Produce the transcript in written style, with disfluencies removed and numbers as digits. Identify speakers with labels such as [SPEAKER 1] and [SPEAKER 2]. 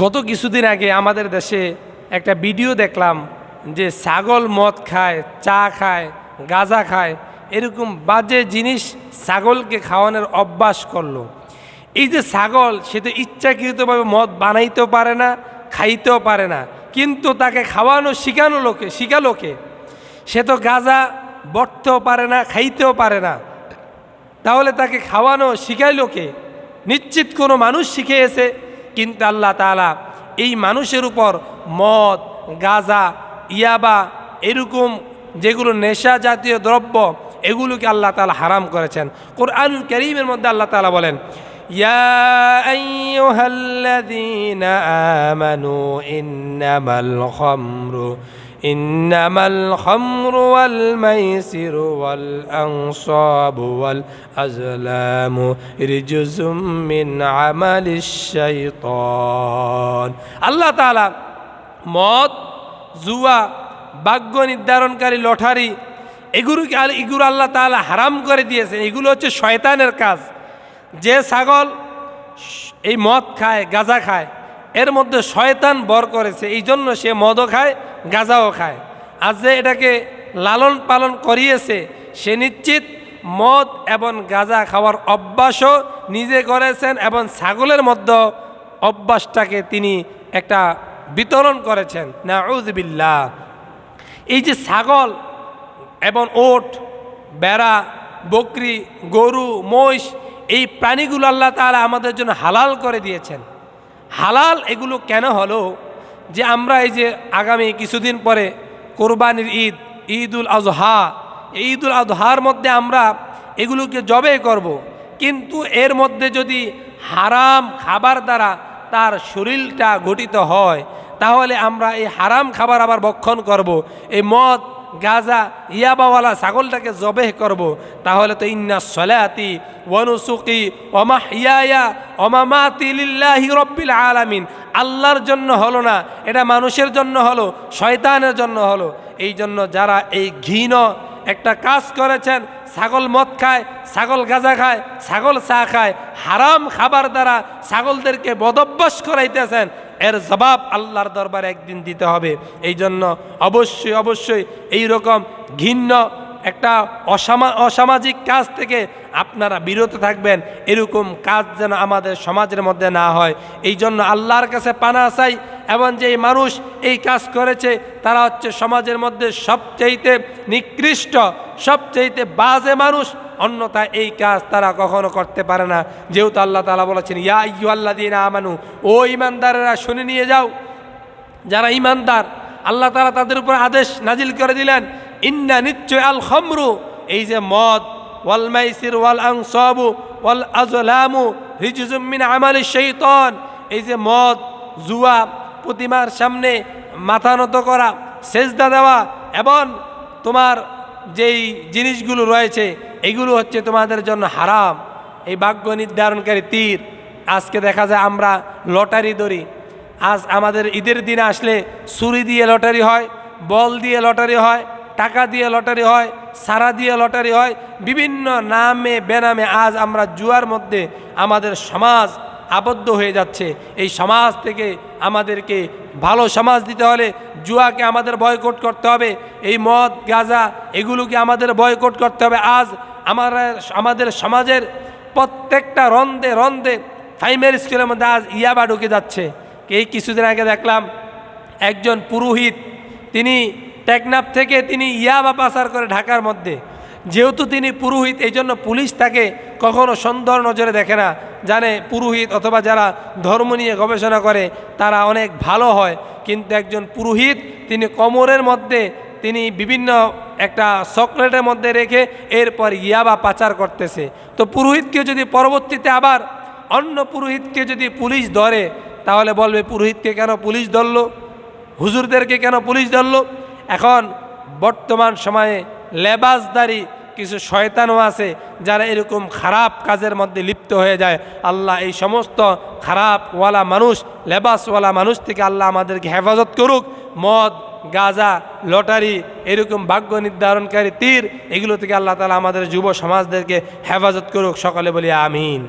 [SPEAKER 1] গত কিছুদিন আগে আমাদের দেশে একটা ভিডিও দেখলাম যে ছাগল মদ খায়, চা খায়, গাঁজা খায়, এরকম বাজে জিনিস ছাগলকে খাওয়ানোর অভ্যাস করলো। এই যে ছাগল, সে তো ইচ্ছাকৃতভাবে মদ বানাইতেও পারে না, খাইতেও পারে না, কিন্তু তাকে খাওয়ানো শিখালো কে? সে তো গাঁজা বটতেও পারে না, খাইতেও পারে না, তাহলে তাকে খাওয়ানো শিখাইলো কে? নিশ্চিত কোনো মানুষ শিখিয়েছে। কিন্তু আল্লাহ তাআলা এই মানুষের উপর মদ, গাঁজা, ইয়াবা এরকম যেগুলো নেশা জাতীয় দ্রব্য, এগুলোকে আল্লাহ তাআলা হারাম করেছেন। কোরআনুল কারীমের মধ্যে আল্লাহ তাআলা বলেন, ইয়া আইয়ুহাল্লাযীনা আমানু ইন্নামাল খামরু ওয়াল মাইসিরু ওয়াল আনসাবু ওয়াল আজলামু রিজসুম মিন আমালিশ শাইতান। আল্লাহ তাআলা মদ, জুয়া, ভাগ্য নির্ধারণকারী লটারি এগুলো আল্লাহ তাআলা হারাম করে দিয়েছেন। এগুলো হচ্ছে শয়তানের কাজ। যে ছাগল এই মদ খায়, গাঁজা খায়, এর মধ্যে শয়তান বর করেছে, এই জন্য সে মদও খায়, গাঁজাও খায়। আর যে এটাকে লালন পালন করিয়েছে, সে নিশ্চিত মদ এবং গাঁজা খাওয়ার অভ্যাসও নিজে করেছেন এবং ছাগলের মধ্যে অভ্যাসটাকে তিনি একটা বিতরণ করেছেন। নাউযুবিল্লাহ। এই যে ছাগল এবং ওট, বেড়া, বকরি, গরু, মহিষ, এই প্রাণীগুলো আল্লাহ তাআলা আমাদের জন্য হালাল করে দিয়েছেন। হালাল এগুলো কেন হলো? যে আমরা এই যে আগামী কিছুদিন পরে কোরবানির ঈদ, ঈদুল আজহা, এই ঈদুল আজহার মধ্যে আমরা এগুলোকে জবাই করব। কিন্তু এর মধ্যে যদি হারাম খাবার দ্বারা তার শরীরটা গঠিত হয়, তাহলে আমরা এই হারাম খাবার আবার ভক্ষণ করব। এই মদ, গাঁজা, ইয়াবাওয়ালা ছাগলটাকে জবেহ করব, তাহলে তো ইন্না সলাতি ওয়া নুসুকি ওয়া মাহইয়ায়া ওয়া মামাতি লিল্লাহি রাব্বিল আলামিন, আল্লাহর জন্য হলো না, এটা মানুষের জন্য হলো, শয়তানের জন্য হলো। এই জন্য যারা এই ঘৃণ একটা কাজ করেছেন, ছাগল মদ খায়, ছাগল গাঁজা খায়, ছাগল চা খায়, হারাম খাবার দ্বারা ছাগলদেরকে বদভ্যাস করাইতেছেন, এর জবাব আল্লাহর দরবারে একদিন দিতে হবে। এই জন্য অবশ্যই এই রকম ঘৃণ্য একটা অসামাজিক কাজ থেকে আপনারা বিরত থাকবেন। এরকম কাজ যেন আমাদের সমাজের মধ্যে না হয়, এই জন্য আল্লাহর কাছে পানাহ চাই। এবং যে মানুষ এই কাজ করেছে, তারা হচ্ছে সমাজের মধ্যে সবচাইতে নিকৃষ্ট, সবচাইতে বাজে মানুষ। অন্যথায় এই কাজ তারা কখনো করতে পারে না। যেহেতু আল্লাহ তাআলা বলেছেন, ইয়া আইয়ুহাল্লাযীনা আমানু, ও ঈমানদারেরা শুনে নিয়ে যাও। যারা ঈমানদার, আল্লাহ তাআলা তাদের উপর আদেশ নাজিল করে দিলেন, ইন্না নিশ্চয় আল খামরু, এই যে মদ, ওয়াল মাইসির ওয়াল আনসাবু ওয়াল আজলামু রিজসুম মিন আমালিশ শাইতান, এই যে মদ, জুয়া, প্রতিমার সামনে মাথা নত করা, সেজদা দেওয়া এবং তোমার যেই জিনিসগুলো রয়েছে, এগুলো হচ্ছে তোমাদের জন্য হারাম। এই ভাগ্য নির্ধারণকারী তীর। আজকে দেখা যায় আমরা লটারি ধরি। আজ আমাদের ঈদের দিনে আসলে ছুরি দিয়ে লটারি হয়, বল দিয়ে লটারি হয়, টাকা দিয়ে লটারি হয়, সারা দিয়ে লটারি হয়, বিভিন্ন নামে বেনামে আজ আমরা জুয়ার মধ্যে আমাদের সমাজ আবদ্ধ হয়ে যাচ্ছে। এই সমাজ থেকে আমাদেরকে ভালো সমাজ দিতে হলে জুয়াকে আমাদের বয়কট করতে হবে। এই মদ, গাঁজা এগুলোকে আমাদের বয়কট করতে হবে। আজ আমাদের সমাজের প্রত্যেকটা রন্ধে প্রাইমারি স্কুলের মধ্যে আজ ইয়াবা ঢুকে যাচ্ছে। এই কিছুদিন আগে দেখলাম একজন পুরোহিত, তিনি টেকনাফ থেকে তিনি ইয়াবা পাচার করে ঢাকার মধ্যে। যেহেতু তিনি পুরোহিত, এই জন্য পুলিশ তাকে কখনো সুন্দর নজরে দেখে না। জানে পুরোহিত অথবা যারা ধর্ম নিয়ে গবেষণা করে তারা অনেক ভালো হয়, কিন্তু একজন পুরোহিত তিনি কোমরের মধ্যে তিনি বিভিন্ন একটা চকলেটের মধ্যে রেখে এরপর ইয়াবা পাচার করতেছে। তো পুরোহিতকে যদি পরবর্তীতে আবার অন্য পুরোহিতকে যদি পুলিশ ধরে, তাহলে বলবে পুরোহিতকে কেন পুলিশ ধরলো, হুজুরদেরকে কেন পুলিশ ধরলো? এখন বর্তমান সময়ে লেবাসদারি কিছু শয়তানও আছে যারা এরকম খারাপ কাজের মধ্যে লিপ্ত হয়ে যায়। আল্লাহ এই সমস্ত খারাপওয়ালা মানুষ, লেবাসওয়ালা মানুষ থেকে আল্লাহ আমাদেরকে হেফাজত করুক। মদ, গাঁজা, লটারি এরকম ভাগ্য নির্ধারণকারী তীর, এগুলো থেকে আল্লাহ তাআলা আমাদের যুব সমাজদেরকে হেফাজত করুক। সকলে বলি আমিন।